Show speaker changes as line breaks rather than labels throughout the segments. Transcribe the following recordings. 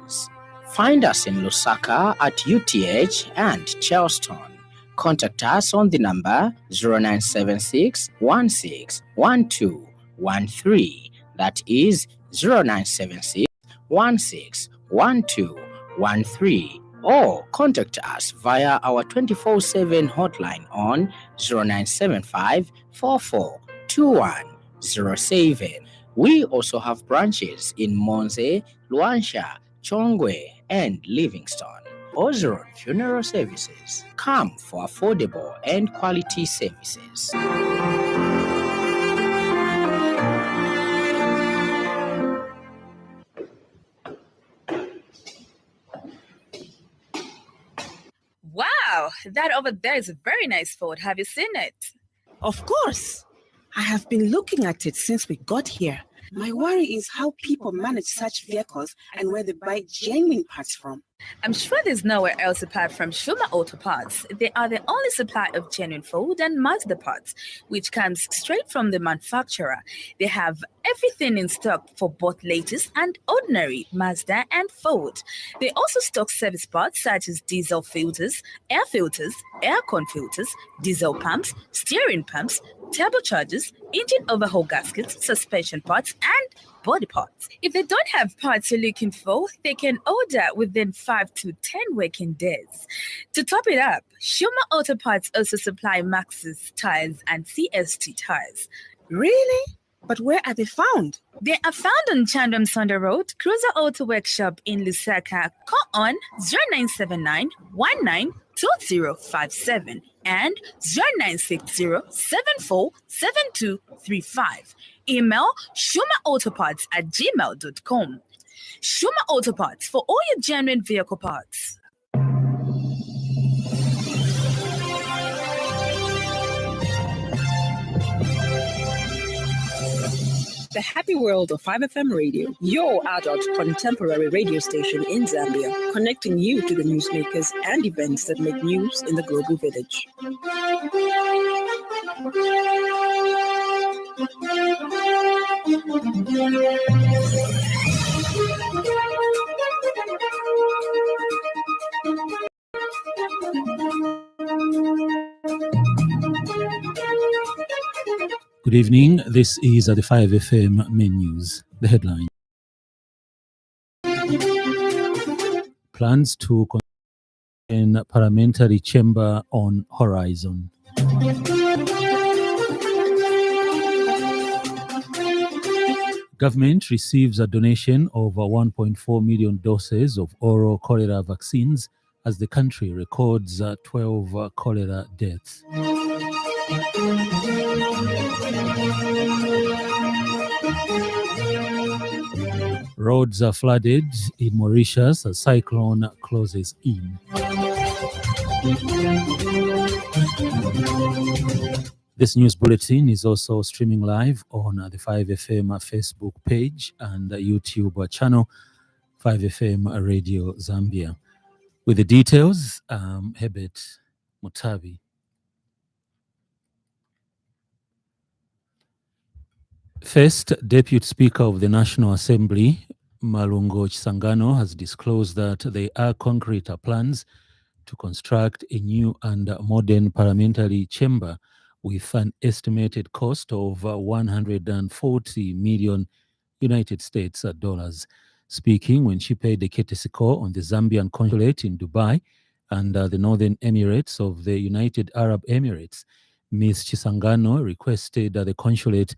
services. Find us in Lusaka at UTH and Charleston. Contact us on the number 0976 16 1213. That is 0976 16 1213. Or contact us via our 24/7 hotline on 0975 44 2107. We also have branches in Monze, Luansha, Chongwe, and Livingston. Ozeron Funeral Services. Come for affordable and quality services.
Wow, that over there is a very nice Ford. Have you seen it?
Of course. I have been looking at it since we got here. My worry is how people manage such vehicles and where they buy genuine parts from.
I'm sure there's nowhere else apart from Shuma Auto Parts. They are the only supplier of genuine Ford and Mazda parts, which comes straight from the manufacturer. They have everything in stock for both latest and ordinary Mazda and Ford. They also stock service parts such as diesel filters, air con filters, diesel pumps, steering pumps, turbochargers, engine overhaul gaskets, suspension parts, and body parts. If they don't have parts you're looking for, they can order within 5 to 10 working days. To top it up, Shuma Auto Parts also supply Maxxis tires and CST tires.
Really? But where are they found?
They are found on Chandram Sonda Road, Cruiser Auto Workshop in Lusaka. Call on 0979 192057 and 0960 747235. Email shumaautoparts@gmail.com. Shuma Auto Parts for all your genuine vehicle parts.
The happy world of 5FM Radio, your adult contemporary radio station in Zambia, connecting you to the newsmakers and events that make news in the global village.
Good evening. This is the 5FM main news. The headline. Plans to convene parliamentary chamber on horizon. Government receives a donation of 1.4 million doses of oral cholera vaccines as the country records 12 cholera deaths. Roads are flooded in Mauritius as cyclone closes in. This news bulletin is also streaming live on the 5FM Facebook page and YouTube channel, 5FM Radio Zambia. With the details, Herbert Mutabi. First, Deputy Speaker of the National Assembly, Malungo Chisangano, has disclosed that there are concrete plans to construct a new and modern parliamentary chamber with an estimated cost of 140 million United States dollars. Speaking when she paid the courtesy call on the Zambian consulate in Dubai and the Northern Emirates of the United Arab Emirates, Ms. Chisangano requested the consulate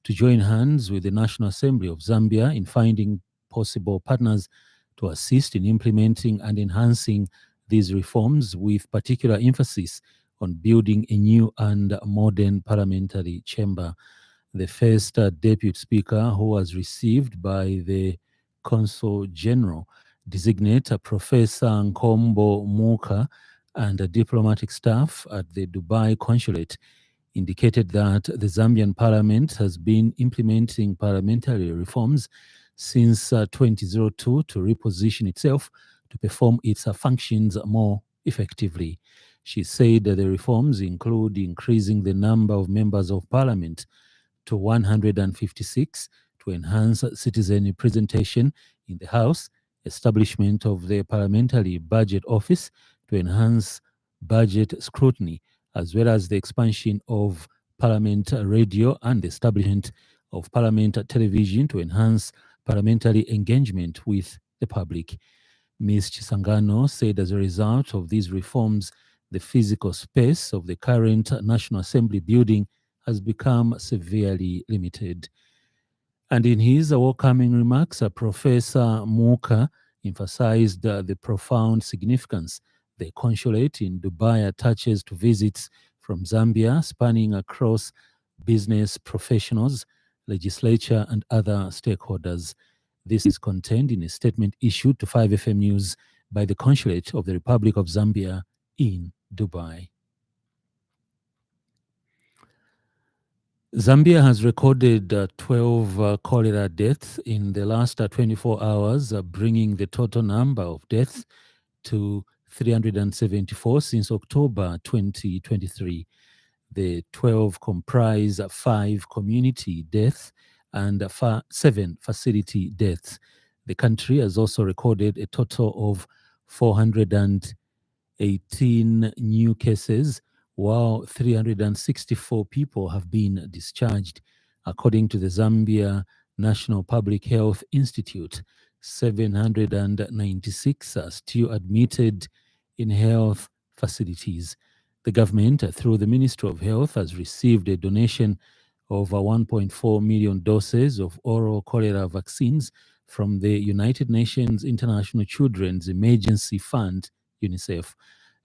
to join hands with the National Assembly of Zambia in finding possible partners to assist in implementing and enhancing these reforms, with particular emphasis on building a new and modern parliamentary chamber. The first Deputy Speaker who was received by the Consul General designate Professor Nkombo Muka and the diplomatic staff at the Dubai Consulate indicated that the Zambian parliament has been implementing parliamentary reforms since 2002 to reposition itself to perform its functions more effectively. She said that the reforms include increasing the number of members of parliament to 156 to enhance citizen representation in the House, establishment of the Parliamentary Budget Office to enhance budget scrutiny, as well as the expansion of Parliament Radio and the establishment of Parliament Television to enhance parliamentary engagement with the public. Ms. Chisangano said as a result of these reforms, the physical space of the current National Assembly building has become severely limited. And in his welcoming remarks, Professor Muka emphasized the profound significance the consulate in Dubai attaches to visits from Zambia, spanning across business professionals, legislature, and other stakeholders. This is contained in a statement issued to 5FM News by the Consulate of the Republic of Zambia in Dubai. Zambia has recorded 12 cholera deaths in the last 24 hours, bringing the total number of deaths to 374 since October 2023. The 12 comprise 5 community deaths and 7 facility deaths. The country has also recorded a total of 418 new cases, while 364 people have been discharged. According to the Zambia National Public Health Institute, 796 are still admitted in health facilities. The government, through the Ministry of Health, has received a donation of 1.4 million doses of oral cholera vaccines from the United Nations International Children's Emergency Fund, UNICEF.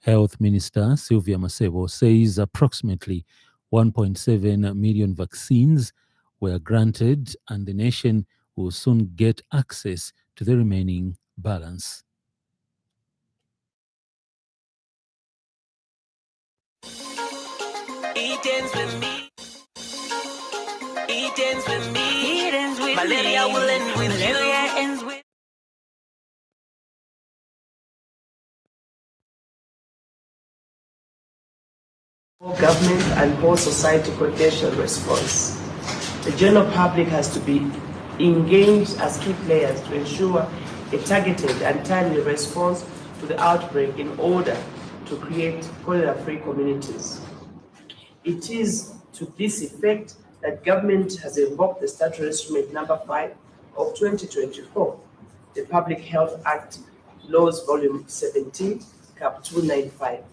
Health Minister Sylvia Masebo says approximately 1.7 million vaccines were granted, and the nation will soon get access to the remaining balance.
It ends with me. It ends with me. It ends with Malaria will end with Malaria ends with.
Government and whole society potential response. The general public has to be engaged as key players to ensure a targeted and timely response to the outbreak in order to create cholera-free communities. It is to this effect that government has invoked the Statutory Instrument number 5 of 2024, the Public Health Act, Laws Volume 17, Cap 295.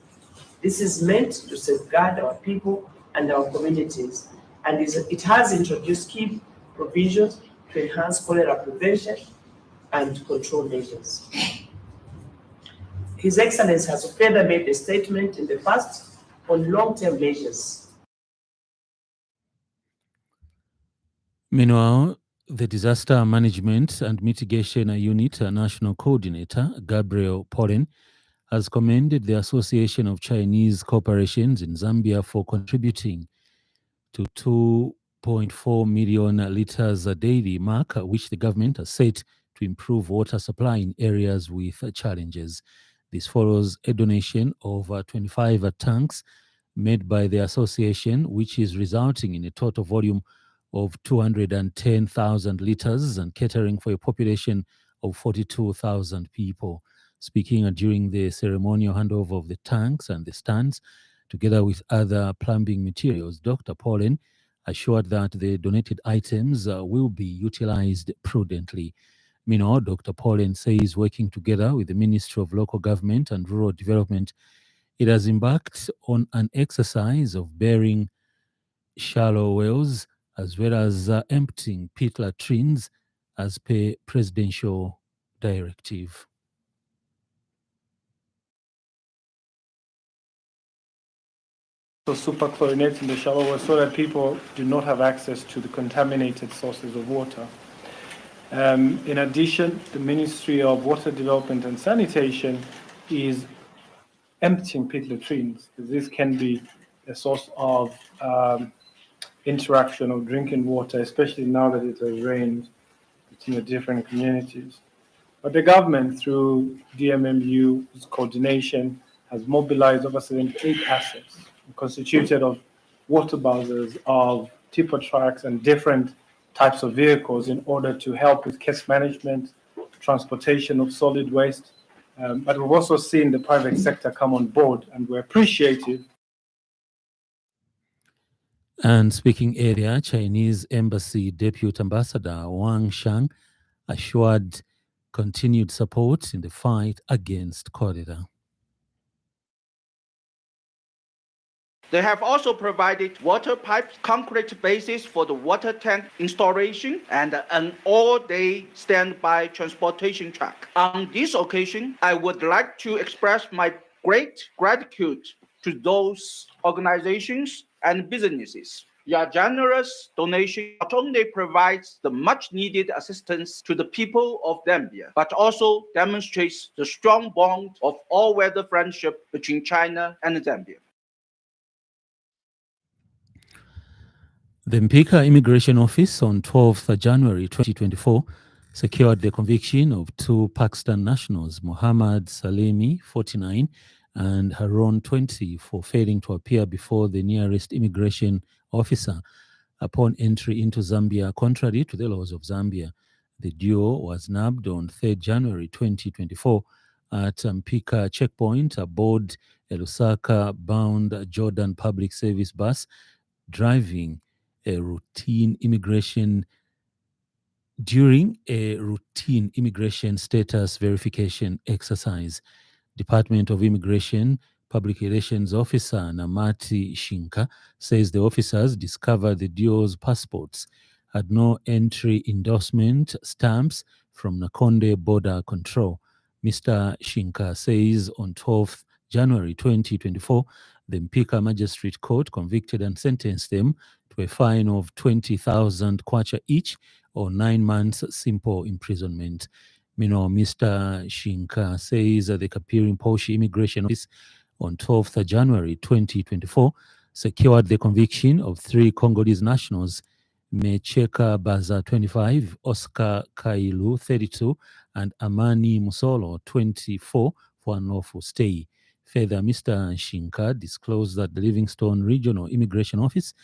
This is meant to safeguard our people and our communities, and it has introduced key provisions to enhance cholera prevention and control measures. His Excellency has further made a statement in the past on long-term measures.
Meanwhile, the Disaster Management and Mitigation Unit National Coordinator, Gabriel Pollen, has commended the Association of Chinese Corporations in Zambia for contributing to 2.4 million litres a daily mark, which the government has set to improve water supply in areas with challenges. This follows a donation of 25 tanks made by the association, which is resulting in a total volume of 210,000 litres and catering for a population of 42,000 people. Speaking during the ceremonial handover of the tanks and the stands, together with other plumbing materials, Dr. Pollen assured that the donated items will be utilized prudently. Meanwhile, Dr. Pollen says, working together with the Ministry of Local Government and Rural Development, it has embarked on an exercise of burying shallow wells as well as emptying pit latrines as per presidential directive.
So superchlorinating the shallow wells so that people do not have access to the contaminated sources of water. In addition, the Ministry of Water Development and Sanitation is emptying pit latrines. This can be a source of interaction of drinking water, especially now that it has rained between the different communities. But the government, through DMMU's coordination, has mobilized over 78 assets constituted of water buzzers, of tipper trucks, and different types of vehicles in order to help with case management, transportation of solid waste. But we've also seen the private sector come on board, and we're appreciative.
And speaking area, Chinese Embassy Deputy Ambassador Wang Shang assured continued support in the fight against cholera.
They have also provided water pipes, concrete bases for the water tank installation, and an all-day standby transportation truck. On this occasion, I would like to express my great gratitude to those organizations and businesses. Your generous donation not only provides the much-needed assistance to the people of Zambia, but also demonstrates the strong bond of all-weather friendship between China and Zambia.
The Mpika Immigration Office on 12th January 2024 secured the conviction of two Pakistan nationals, Muhammad Salemi, 49, and Harun, 20, for failing to appear before the nearest immigration officer upon entry into Zambia, contrary to the laws of Zambia. The duo was nabbed on 3rd January 2024 at Mpika checkpoint aboard a Lusaka-bound Jordan Public Service bus, driving a routine immigration status verification exercise. Department of Immigration Public Relations Officer Namati Shinka says the officers discovered the duo's passports had no entry endorsement stamps from Nakonde Border Control. Mr. Shinka says on 12th January 2024, the Mpika Magistrate Court convicted and sentenced them to a fine of 20,000 kwacha each, or 9 months simple imprisonment. Meanwhile, Mr. Shinka says the Kapiri Mposhi Immigration Office on 12th January 2024 secured the conviction of 3 Congolese nationals, Mecheka Baza, 25, Oscar Kailu, 32, and Amani Musolo, 24, for unlawful stay. Further, Mr. Shinka disclosed that the Livingstone Regional Immigration Office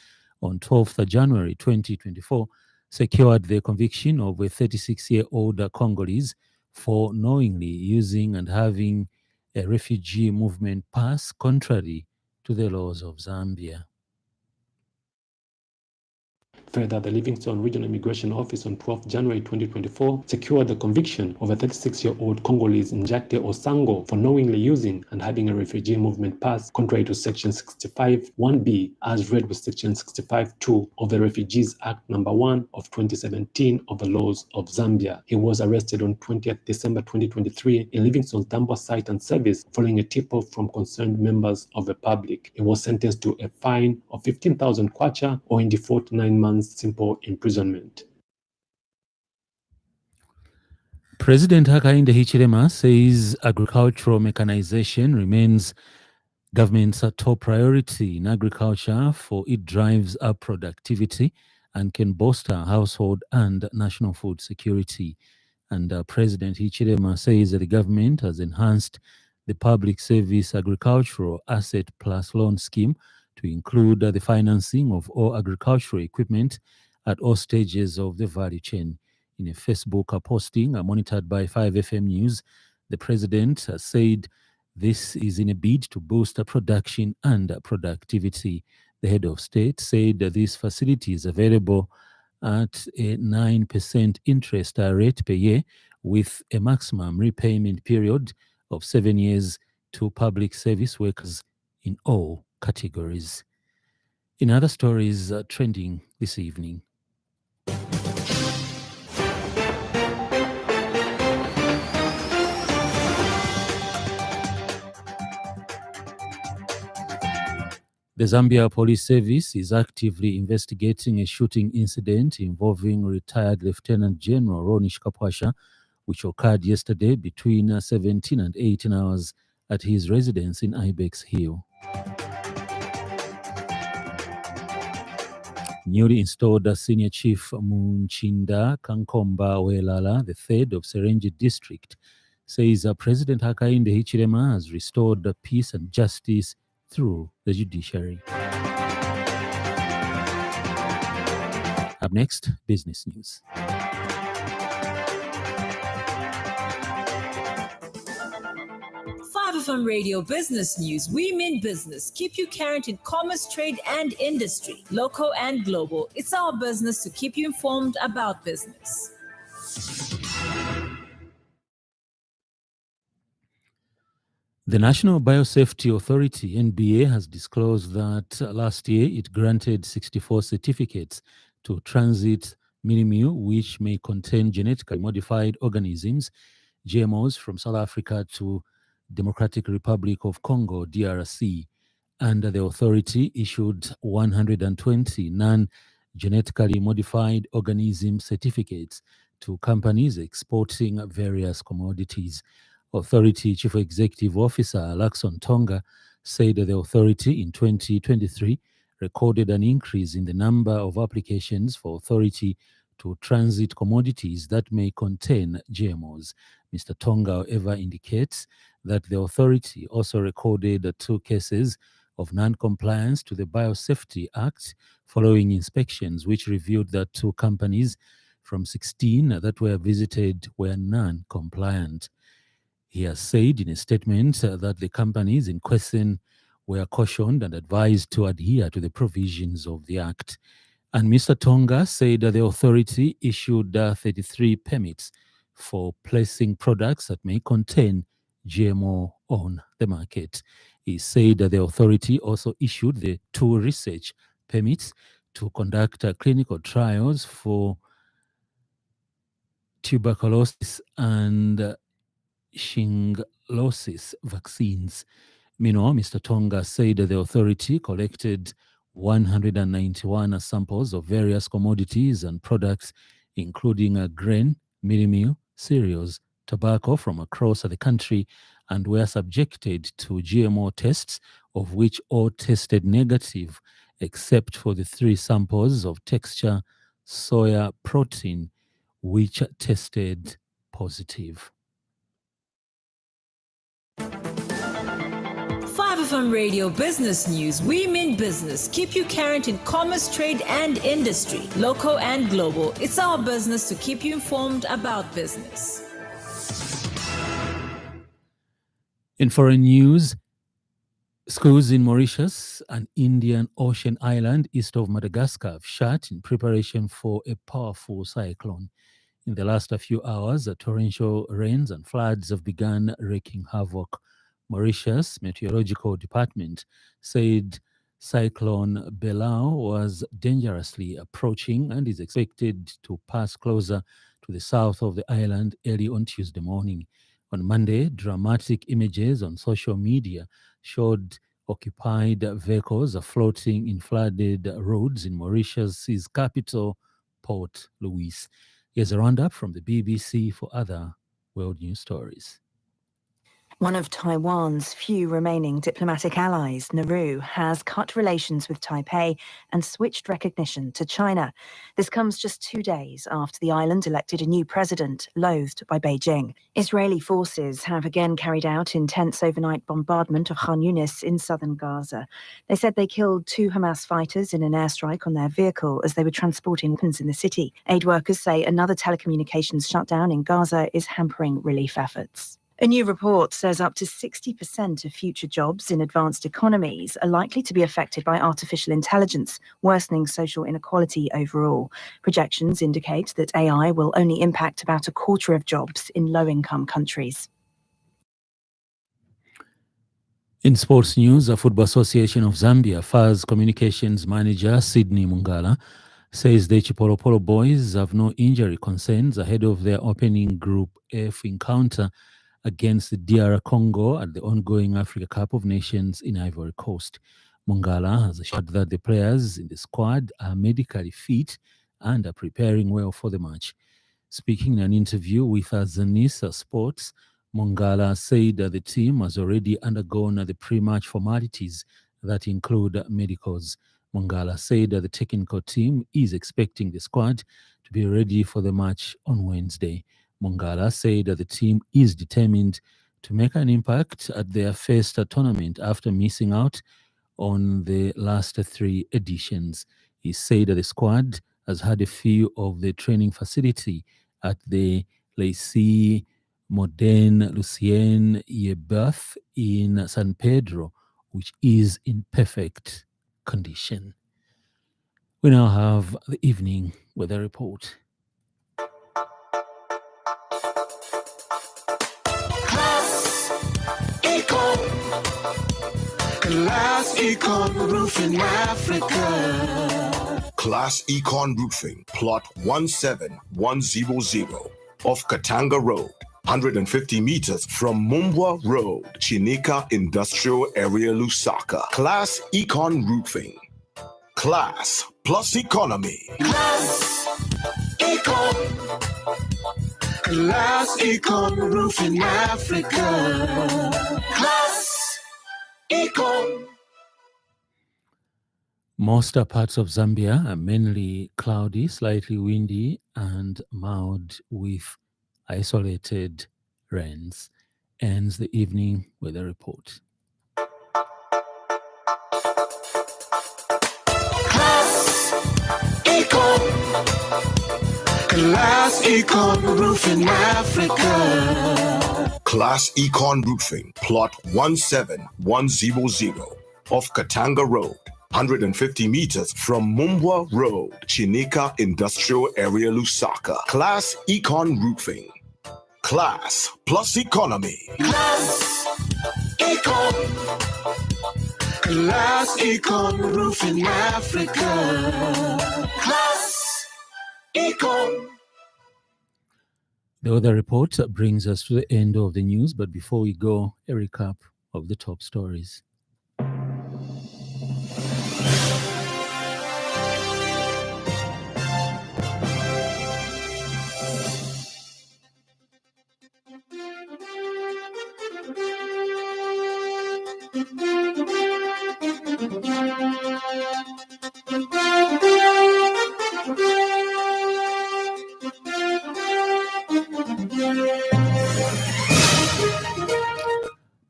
on 12th January 2024 secured the conviction of a 36-year-old Congolese for knowingly using and having a refugee movement pass contrary to the laws of Zambia.
Further, the Livingstone Regional Immigration Office on 12 January 2024 secured the conviction of a 36-year-old Congolese Njate Osango for knowingly using and having a refugee movement pass contrary to Section 65(1)(b) as read with Section 65(2) of the Refugees Act No. 1 of 2017 of the laws of Zambia. He was arrested on 20th December 2023 in Livingstone's Dambwa site and service following a tip-off from concerned members of the public. He was sentenced to a fine of 15,000 kwacha, or in default 9 months simple imprisonment.
President Hakainde Hichilema says agricultural mechanization remains government's top priority in agriculture, for it drives up productivity and can bolster household and national food security. And President Hichilema says that the government has enhanced the public service agricultural asset plus loan scheme to include the financing of all agricultural equipment at all stages of the value chain. In a Facebook posting monitored by 5FM News, the president said this is in a bid to boost production and productivity. The head of state said that this facility is available at a 9% interest rate per year, with a maximum repayment period of 7 years to public service workers in all categories. In other stories trending this evening, the Zambia Police Service is actively investigating a shooting incident involving retired Lieutenant General Ronish Kapwasha, which occurred yesterday between 17 and 18 hours at his residence in Ibex Hill. Newly installed Senior Chief Munchinda Kankomba Welala, the third of Serenji District, says President Hakainde Hichilema has restored peace and justice through the judiciary. Up next, business news.
5FM Radio Business News. We mean business. Keep you current in commerce, trade, and industry, local and global. It's our business to keep you informed about business.
The National Biosafety Authority, NBA, has disclosed that last year it granted 64 certificates to Transit Mini-Meal, which may contain genetically modified organisms, GMOs, from South Africa to Democratic Republic of Congo, DRC. And the authority issued 120 non-genetically modified organism certificates to companies exporting various commodities. Authority Chief Executive Officer Lacson Tonga said that the authority in 2023 recorded an increase in the number of applications for authority to transit commodities that may contain GMOs. Mr. Tonga, however, indicates that the authority also recorded 2 cases of non-compliance to the Biosafety Act following inspections, which revealed that 2 companies from 16 that were visited were non-compliant. He has said in a statement that the companies in question were cautioned and advised to adhere to the provisions of the Act. And Mr. Tonga said that the authority issued 33 permits for placing products that may contain GMO on the market. He said that the authority also issued the 2 research permits to conduct clinical trials for tuberculosis and shinglosis vaccines. Meanwhile, Mr. Tonga said that the authority collected 191 samples of various commodities and products, including grain, mini-meal, cereals, tobacco from across the country, and were subjected to GMO tests, of which all tested negative, except for the 3 samples of texture soya protein, which tested positive.
5FM Radio Business News. We mean business. Keep you current in commerce, trade, and industry, local and global. It's our business to keep you informed about business.
In foreign news, schools in Mauritius, an Indian Ocean island east of Madagascar, have shut in preparation for a powerful cyclone. In the last few hours, torrential rains and floods have begun wreaking havoc. Mauritius Meteorological Department said Cyclone Belau was dangerously approaching and is expected to pass closer to the south of the island early on Tuesday morning. On Monday, dramatic images on social media showed occupied vehicles floating in flooded roads in Mauritius's capital, Port Louis. Here's a roundup from the BBC for other world news stories.
One of Taiwan's few remaining diplomatic allies, Nauru, has cut relations with Taipei and switched recognition to China. This comes just 2 days after the island elected a new president, loathed by Beijing. Israeli forces have again carried out intense overnight bombardment of Khan Yunis in southern Gaza. They said they killed 2 Hamas fighters in an airstrike on their vehicle as they were transporting weapons in the city. Aid workers say another telecommunications shutdown in Gaza is hampering relief efforts. A new report says up to 60% of future jobs in advanced economies are likely to be affected by artificial intelligence, worsening social inequality overall. Projections indicate that AI will only impact about a quarter of jobs in low-income countries.
In sports news, the Football Association of Zambia, FAZ communications manager Sydney Mungala, says the Chipolopolo boys have no injury concerns ahead of their opening Group F encounter against the DR Congo at the ongoing Africa Cup of Nations in Ivory Coast. Mungala has assured that the players in the squad are medically fit and are preparing well for the match. Speaking in an interview with Zanisa Sports, Mungala said that the team has already undergone the pre-match formalities that include medicals. Mungala said that the technical team is expecting the squad to be ready for the match on Wednesday. Mungala said that the team is determined to make an impact at their first tournament after missing out on the last 3 editions. He said that the squad has had a few of the training facility at the Lacy Modern Lucien Yeboah in San Pedro, which is in perfect condition. We now have the evening weather report.
Class Econ Roofing Africa. Class Econ Roofing, plot 17100 off Katanga Road, 150 meters from Mumbwa Road, Chinika Industrial Area, Lusaka. Class Econ Roofing. Class plus economy. Class Econ. Class Econ Roofing Africa. Class Econ.
Most parts of Zambia are mainly cloudy, slightly windy, and mild with isolated rains. Ends the evening weather report.
Class Econ. Class Econ Roofing Africa. Class Econ Roofing, plot 17100 off Katanga Road, 150 meters from Mumbwa Road, Chinika Industrial Area, Lusaka. Class Econ Roofing. Class plus economy. Class Econ. Class Econ Roofing Africa. Class Econ.
The weather report brings us to the end of the news, but before we go, a recap of the top stories.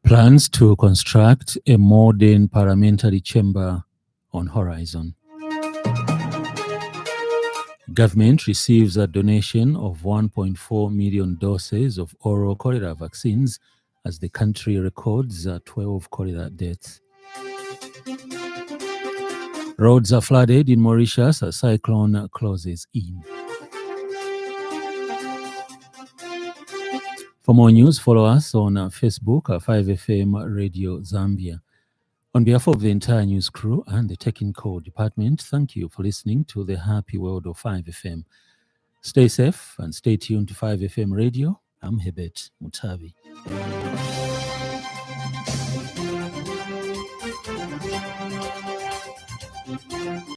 Plans to construct a modern parliamentary chamber on horizon. Government receives a donation of 1.4 million doses of oral cholera vaccines as the country records 12 cholera deaths. Roads are flooded in Mauritius as cyclone closes in. For more news, follow us on Facebook at 5FM Radio Zambia. On behalf of the entire news crew and the technical department, thank you for listening to the Happy World of 5FM. Stay safe and stay tuned to 5FM Radio. I'm Hebet Mutabi.